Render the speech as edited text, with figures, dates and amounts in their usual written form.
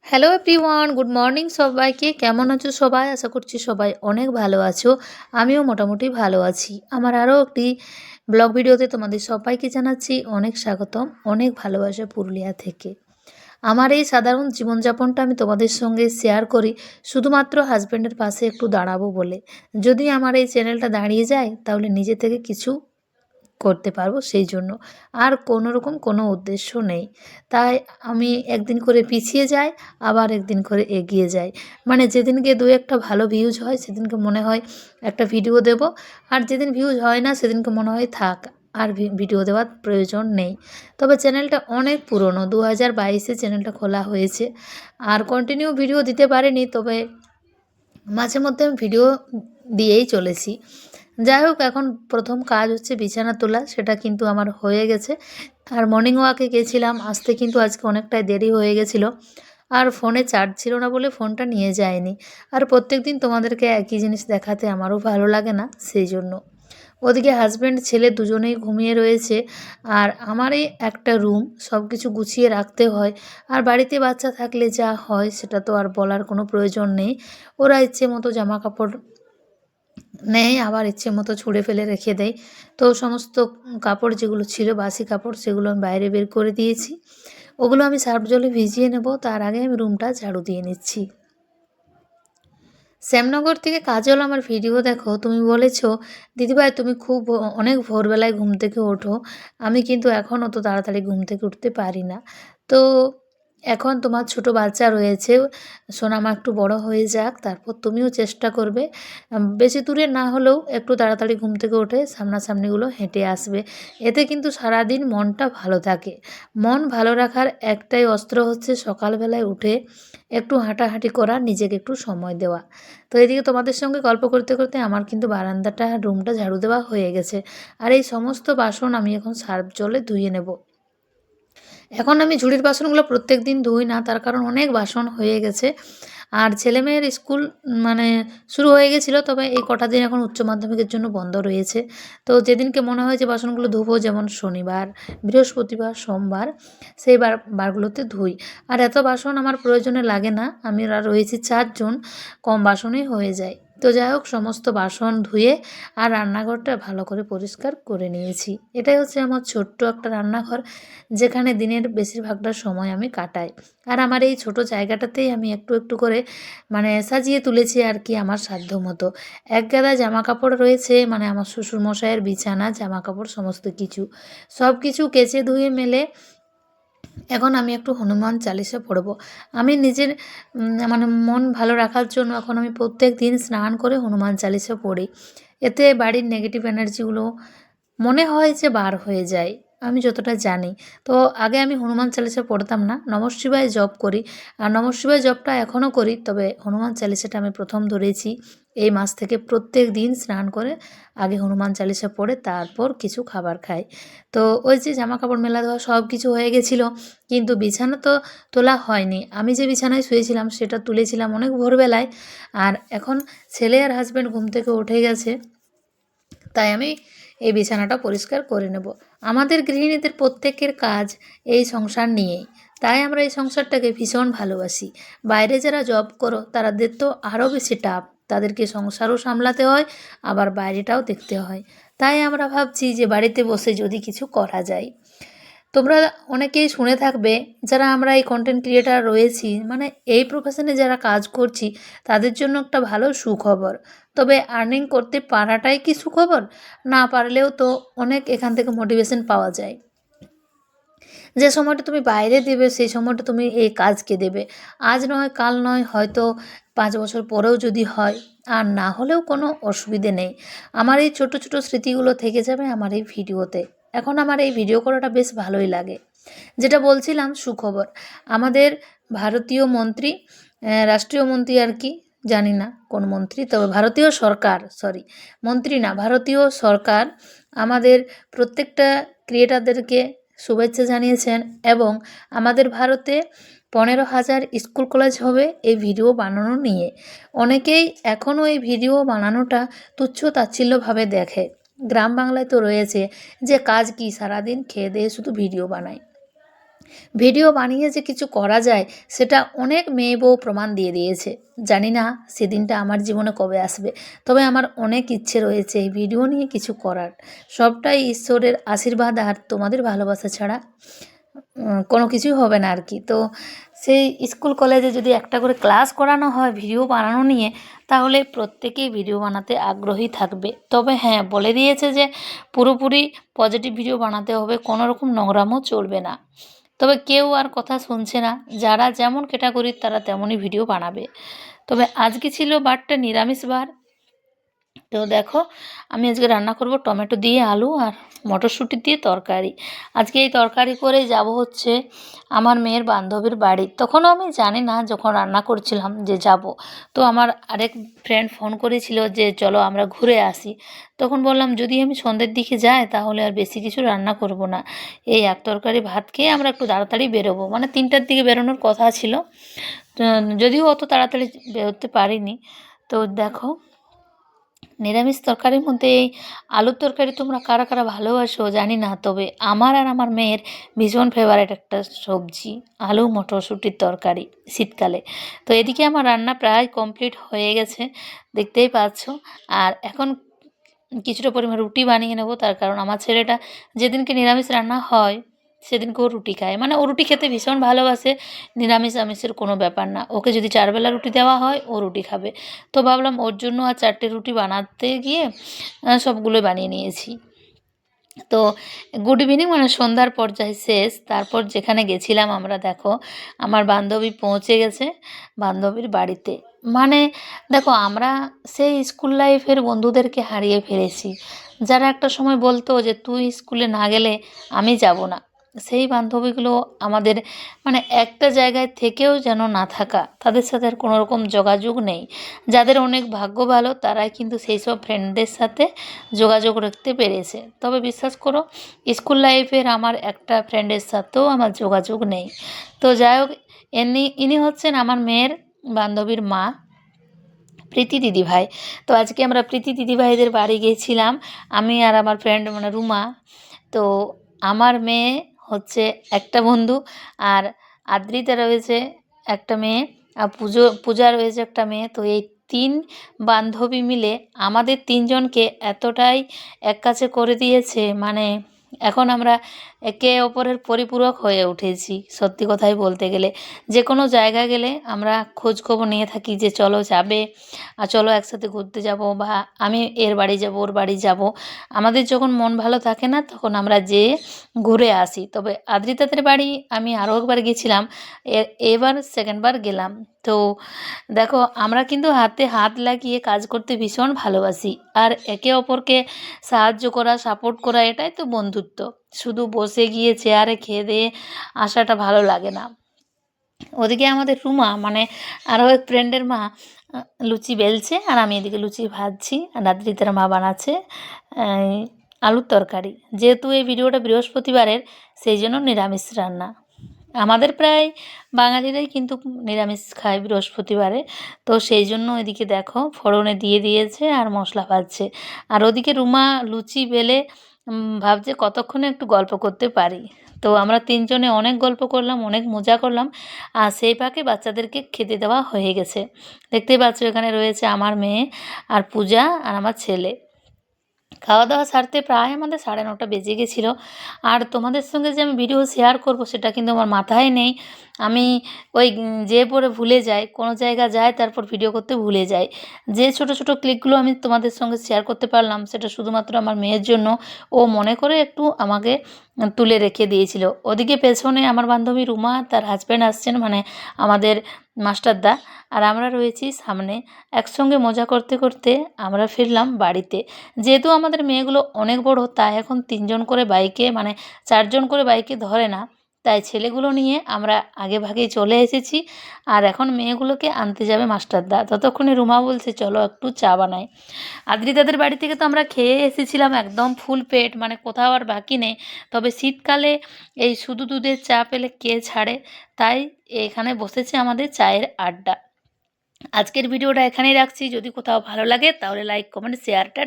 Hello everyone, good morning সবাইকে। কেমন আছো সবাই? আশা করছি সবাই অনেক ভালো আছো। আমিও মোটামুটি ভালো আছি। আমার আরও একটি ব্লগ ভিডিওতে তোমাদের সবাইকে জানাচ্ছি অনেক স্বাগতম, অনেক ভালোবাসা পুরুলিয়া থেকে। আমার এই সাধারণ জীবনযাপনটা আমি তোমাদের সঙ্গে শেয়ার করি শুধুমাত্র হাজব্যান্ডের পাশে একটু দাঁড়াবো বলে। যদি আমার এই চ্যানেলটা দাঁড়িয়ে যায় তাহলে নিজে থেকে কিছু করতে পারবো সেই জন্য, আর কোনো রকম কোনো উদ্দেশ্য নেই। তাই আমি একদিন করে পিছিয়ে যাই, আবার একদিন করে এগিয়ে যাই। মানে যেদিনকে দু একটা ভালো ভিউজ হয় সেদিনকে মনে হয় একটা ভিডিও দেব, আর যেদিন ভিউজ হয় না সেদিনকে মনে হয় থাক, আর ভিডিও দেওয়ার প্রয়োজন নেই। তবে চ্যানেলটা অনেক পুরনো, 2022-এ চ্যানেলটা খোলা হয়েছে, আর কন্টিনিউ ভিডিও দিতে পারিনি, তবে মাঝে মধ্যে আমি ভিডিও দিয়েই চলেছি। যাই হোক, এখন প্রথম কাজ হচ্ছে বিছানা তোলা, সেটা কিন্তু আমার হয়ে গেছে। আর মর্নিং ওয়াকে গেছিলাম, আসতে কিন্তু আজকে অনেকটাই দেরি হয়ে গেছিলো, আর ফোনে চার্জ ছিল না বলে ফোনটা নিয়ে যায়নি। আর প্রত্যেক দিন তোমাদেরকে একই জিনিস দেখাতে আমারও ভালো লাগে না, সেই জন্য। ওদিকে হাজব্যান্ড ছেলে দুজনেই ঘুমিয়ে রয়েছে, আর আমারই একটা রুম, সব কিছু গুছিয়ে রাখতে হয়। আর বাড়িতে বাচ্চা থাকলে যা হয় সেটা তো আর বলার কোনো প্রয়োজন নেই। ওরা ইচ্ছে মতো জামা কাপড় নেয়, আবার ইচ্ছে মতো ছুঁড়ে ফেলে রেখে দেয়। তো সমস্ত কাপড় যেগুলো ছিল বাসি কাপড়, সেগুলো আমি বাইরে বের করে দিয়েছি। ওগুলো আমি সার্ফ জলে ভিজিয়ে নেব, তার আগে আমি রুমটা ঝাড়ু দিয়ে নিচ্ছি। শ্যামনগর থেকে কাজল আমার ভিডিও দেখো, তুমি বলেছো দিদিভাই তুমি খুব অনেক ভোরবেলায় ঘুম থেকে ওঠো। আমি কিন্তু এখন অত তাড়াতাড়ি ঘুম থেকে উঠতে পারি না। তো এখন তোমার ছোট বাচ্চা রয়েছে, সোনামা একটু বড় হয়ে যাক, তারপর তুমিও চেষ্টা করবে বেশি দূরে না হলেও একটু তাড়াতাড়ি ঘুম থেকে উঠে সামনাসামনিগুলো হেঁটে আসবে। এতে কিন্তু সারাদিন মনটা ভালো থাকে। মন ভালো রাখার একটাই অস্ত্র হচ্ছে সকালবেলায় উঠে একটু হাঁটাহাঁটি করা, নিজেকে একটু সময় দেওয়া। তো এদিকে তোমাদের সঙ্গে গল্প করতে করতে আমার কিন্তু বারান্দাটা, রুমটা ঝাড়ু দেওয়া হয়ে গেছে। আর এই সমস্ত বাসন আমি এখন সার্ফ জলে ধুয়ে নেব। এখন আমি ঝুড়ির বাসনগুলো প্রত্যেক দিন ধুই না, তার কারণ অনেক বাসন হয়ে গেছে। আর ছেলেমেয়ের স্কুল মানে শুরু হয়ে গেছিলো, তবে এই কটা দিন এখন উচ্চ মাধ্যমিকের জন্য বন্ধ রয়েছে। তো যেদিনকে মনে হয় যে বাসনগুলো ধুবো, যেমন শনিবার, বৃহস্পতিবার, সোমবার, সেই বারগুলোতে ধুই। আর এত বাসন আমার প্রয়োজনে লাগে না, আমি রয়েছি 4 জন, কম বাসনেই হয়ে যায়। তো যাই হোক, সমস্ত বাসন ধুয়ে আর রান্নাঘরটা ভালো করে পরিষ্কার করে নিয়েছি। এটাই হচ্ছে আমার ছোট্ট একটা রান্নাঘর, যেখানে দিনের বেশিরভাগটা সময় আমি কাটাই। আর আমার এই ছোট জায়গাটাতেই আমি একটু একটু করে মানে সাজিয়ে তুলেছি আর কি, আমার সাধ্য মতো। এক গাদা জামা কাপড় রয়েছে, মানে আমার শ্বশুরমশাইয়ের বিছানা, জামা কাপড়, সমস্ত কিছু, সব কিছু কেচে ধুয়ে মেলে এখন আমি একটু হনুমান চালিসা পড়ব। আমি নিজের মানে মন ভালো রাখার জন্য এখন আমি প্রত্যেক দিন স্নান করে হনুমান চালিসা পড়ি। এতে বাড়ির নেগেটিভ এনার্জিগুলো মনে হয় যে বার হয়ে যায়, আমি যতটা জানি। তো আগে আমি হনুমান চালিসা পড়তাম না, নমঃ শিবায় জপ করি। আর নমঃ শিবায় জপটা এখনও করি, তবে হনুমান চালিসাটা আমি প্রথম ধরেছি এই মাস থেকে। প্রত্যেক দিন স্নান করে আগে হনুমান চালিসা পড়ে তারপর কিছু খাবার খাই। তো ওই যে জামা কাপড় মেলা ধোয়া সব কিছু হয়ে গেছিলো, কিন্তু বিছানা তো তোলা হয়নি। আমি যে বিছানায় শুয়েছিলাম সেটা তুলেছিলাম অনেক ভোরবেলায়। আর এখন ছেলে আর হাজব্যান্ড ঘুম থেকে উঠে গেছে, তাই আমি এই বিছানাটা পরিষ্কার করে নেব। আমাদের গৃহিণীদের প্রত্যেকের কাজ এই সংসার নিয়েই, তাই আমরা এই সংসারটাকে ভীষণ ভালোবাসি। বাইরে যারা জব করো তাদের তো আরও বেশি টাফ, তাদেরকে সংসারও সামলাতে হয়, আবার বাইরেটাও দেখতে হয়। তাই আমরা ভাবছি যে বাড়িতে বসে যদি কিছু করা যায়। তোমরা অনেকেই শুনে থাকবে, যারা আমরা এই কন্টেন্ট ক্রিয়েটার রয়েছি, মানে এই প্রফেশনে যারা কাজ করছি, তাদের জন্য একটা ভালো সুখবর। তবে আর্নিং করতে পারাটাই কি সুখবর? না পারলেও তো অনেক এখান থেকে মোটিভেশন পাওয়া যায়। যে সময়টা তুমি বাইরে দেবে সেই সময়টা তুমি এই কাজকে দেবে। আজ নয় কাল নয়, হয়তো 5 বছর পরেও যদি হয়, আর না হলেও কোনো অসুবিধে নেই। আমার এই ছোট ছোট স্মৃতিগুলো থেকে যাবে আমার এই ভিডিওতে। এখন আমার এই ভিডিও করাটা বেশ ভালোই লাগে। যেটা বলছিলাম, সুখবর। আমাদের ভারতীয় মন্ত্রী, রাষ্ট্রীয় মন্ত্রী আর কি, জানি না কোন মন্ত্রী, তবে ভারতীয় সরকার, সরি মন্ত্রী না, ভারতীয় সরকার আমাদের প্রত্যেকটা ক্রিয়েটারদেরকে শুভেচ্ছা জানিয়েছেন, এবং আমাদের ভারতে 15,000 স্কুল কলেজ হবে এই ভিডিও বানানো নিয়ে। অনেকেই এখনও এই ভিডিও বানানোটা তুচ্ছ তাচ্ছিল্যভাবে দেখে। গ্রাম বাংলায় তো রয়েছে যে কাজ কি, সারাদিন খেয়ে দিয়ে শুধু ভিডিও বানায়। ভিডিও বানিয়ে যে কিছু করা যায় সেটা অনেক মেয়ে বউ প্রমাণ দিয়ে দিয়েছে। জানি না সেদিনটা আমার জীবনে কবে আসবে, তবে আমার অনেক ইচ্ছে রয়েছে এই ভিডিও নিয়ে কিছু করার। সবটাই ঈশ্বরের আশীর্বাদ আর তোমাদের ভালোবাসা ছাড়া কোনো কিছুই হবে না আর কি। তো সেই স্কুল কলেজে যদি একটা করে ক্লাস করানো হয় ভিডিও বানানো নিয়ে, তাহলে প্রত্যেকেই ভিডিও বানাতে আগ্রহী থাকবে। তবে হ্যাঁ, বলে দিয়েছে যে পুরোপুরি পজিটিভ ভিডিও বানাতে হবে, কোনো রকম নোংরামও চলবে না। তবে কেউ আর কথা শুনছে না, যারা যেমন ক্যাটাগরির তারা তেমনই ভিডিও বানাবে। তবে আজকে ছিল বারটা নিরামিষ বার। তো দেখো, আমি আজকে রান্না করব টমেটো দিয়ে আলু আর মটরশুঁটি দিয়ে তরকারি। আজকে এই তরকারি করে যাব হচ্ছে আমার মেয়ের বান্ধবীর বাড়ি। তখনও আমি জানি না যখন রান্না করছিলাম যে যাব। তো আমার আরেক ফ্রেন্ড ফোন করেছিল যে চলো আমরা ঘুরে আসি। তখন বললাম যদি আমি সন্ধ্যের দিকে যাই তাহলে আর বেশি কিছু রান্না করব না, এই এক তরকারি ভাত খেয়ে আমরা একটু তাড়াতাড়ি বেরোবো, মানে 3টার দিকে বেরোনোর কথা ছিল। তো যদিও অত তাড়াতাড়ি বেরোতে পারিনি। তো দেখো, নিরামিষ তরকারির মধ্যে এই আলুর তরকারি তোমরা কারা কারা ভালোবাসো জানি না, তবে আমার আর আমার মেয়ের ভীষণ ফেভারিট একটা সবজি আলু মটরশুঁটির তরকারি শীতকালে। তো এদিকে আমার রান্না প্রায় কমপ্লিট হয়ে গেছে, দেখতেই পাচ্ছ। আর এখন কিছুটা পরিমাণ রুটি বানিয়ে নেব, তার কারণ আমার ছেলেটা যেদিনকে নিরামিষ রান্না হয় সেদিনকে ও রুটি খায়, মানে ও রুটি খেতে ভীষণ ভালোবাসে। নিরামিষ আমিষের কোনো ব্যাপার না, ওকে যদি 4 বেলা রুটি দেওয়া হয় ও রুটি খাবে। তো ভাবলাম ওর জন্য আর 4টে রুটি বানাতে গিয়ে সবগুলো বানিয়ে নিয়েছি। তো গুড ইভিনিং, মানে সন্ধ্যার পর্যায়ে শেষ। তারপর যেখানে গেছিলাম আমরা, দেখো আমার বান্ধবী পৌঁছে গেছে বান্ধবীর বাড়িতে। মানে দেখো, আমরা সেই স্কুল লাইফের বন্ধুদেরকে হারিয়ে ফেলেছি, যারা একটা সময় বলতো যে তুই স্কুলে না গেলে আমি যাব না। সেই বান্ধবীগুলো আমাদের মানে একটা জায়গায় থেকেও যেন না থাকা, তাদের সাথে আর কোনো রকম যোগাযোগ নেই। যাদের অনেক ভাগ্য ভালো তারাই কিন্তু সেই সব ফ্রেন্ডদের সাথে যোগাযোগ রাখতে পেরেছে। তবে বিশ্বাস করো, স্কুল লাইফের আমার একটা ফ্রেন্ডের সাথেও আমার যোগাযোগ নেই। তো যাই হোক, ইনি হচ্ছেন আমার মেয়ের বান্ধবীর মা, প্রীতি দিদিভাই। তো আজকে আমরা প্রীতি দিদিভাইদের বাড়ি গিয়েছিলাম, আমি আর আমার ফ্রেন্ড মানে রুমা। তো আমার মেয়ে হচ্ছে একটা বন্ধু, আর আদ্রিতা রয়েছে একটা মেয়ে, আর পূজা রয়েছে একটা মেয়ে। তো এই 3 বান্ধবী মিলে আমাদের 3জনকে এতটাই এক কাছে করে দিয়েছে, মানে এখন আমরা একে অপরের পরিপূরক হয়ে উঠেছি। সত্যি কথাই বলতে গেলে যে কোনো জায়গায় গেলে আমরা খোঁজ খবর নিয়ে থাকি যে চলো যাবে, আর চলো একসাথে ঘুরতে যাব, বা আমি এর বাড়ি যাব ওর বাড়ি যাব। আমাদের যখন মন ভালো থাকে না তখন আমরা যেয়ে ঘুরে আসি। তবে আদ্রিতাদের বাড়ি আমি আরও একবার গেছিলাম, এবার সেকেন্ডবার গেলাম। তো দেখো, আমরা কিন্তু হাতে হাত লাগিয়ে কাজ করতে ভীষণ ভালোবাসি, আর একে অপরকে সাহায্য করা সাপোর্ট করা এটাই তো বন্ধুত্ব। শুধু বসে গিয়ে চেয়ারে খেয়ে দিয়ে আসাটা ভালো লাগে না। ওদিকে আমাদের রুমা মানে আরও এক ফ্রেন্ডের মা লুচি বেলছে, আর আমি এদিকে লুচি ভাজছি, আর আদ্রিতার মা বানাচ্ছে আলুর তরকারি। যেহেতু এই ভিডিওটা বৃহস্পতিবারের, সেই জন্য নিরামিষ রান্না। আমাদের প্রায় বাঙালিরাই কিন্তু নিরামিষ খায় বৃহস্পতিবারে। তো সেই জন্য এদিকে দেখো ফোড়নে দিয়ে দিয়েছে আর মশলা ভাজছে, আর ওদিকে রুমা লুচি বেলে ভাবছে কতক্ষণে একটু গল্প করতে পারি। তো আমরা 3জনে অনেক গল্প করলাম, অনেক মজা করলাম, আর সেই ফাঁকে বাচ্চাদেরকে খেতে দেওয়া হয়ে গেছে। দেখতেই পাচ্ছ এখানে রয়েছে আমার মেয়ে আর পূজা আর আমার ছেলে। খাওয়া দাওয়া সারতে প্রায় আমাদের 9:30 বেজে গেছিলো। আর তোমাদের সঙ্গে যে আমি ভিডিও শেয়ার করব সেটা কিন্তু আমার মাথায় নেই। আমি ওই যেয়ে পড়ে ভুলে যাই, কোনো জায়গা যাই তারপর ভিডিও করতে ভুলে যাই। যে ছোট ছোট ক্লিপগুলো আমি তোমাদের সঙ্গে শেয়ার করতে পারলাম সেটা শুধুমাত্র আমার মেয়ের জন্য, ও মনে করে একটু আমাকে তুলে রেখে দিয়েছিল। ওদিকে পেছনে আমার বান্ধবী রুমা তার হাজব্যান্ড আসছেন, মানে আমাদের মাস্টারদা, আর আমরা রয়েছি সামনে। একসঙ্গে মজা করতে করতে আমরা ফিরলাম বাড়িতে। যেহেতু আমাদের মেয়েগুলো অনেক বড়, তাই এখন 3জন করে বাইকে মানে 4জন করে বাইকে ধরে না, তাই ছেলেগুলো নিয়ে আমরা আগে ভাগেই চলে এসেছি। আর এখন মেয়েগুলোকে আনতে যাবে মাস্টারদা। ততক্ষণে রুমা বলছে চলো একটু চা বানাই। আদ্রিতাদের বাড়ি থেকে তো আমরা খেয়ে এসেছিলাম একদম ফুল পেট, মানে কোথাও আর বাকি নেই। তবে শীতকালে এই শুধু দুধের চা পেলে কে ছাড়ে, তাই এখানে বসেছে আমাদের চায়ের আড্ডা। আজকের ভিডিওটা এখানেই রাখছি, যদি কোথাও ভালো লাগে তাহলে লাইক কমেন্ট শেয়ারটা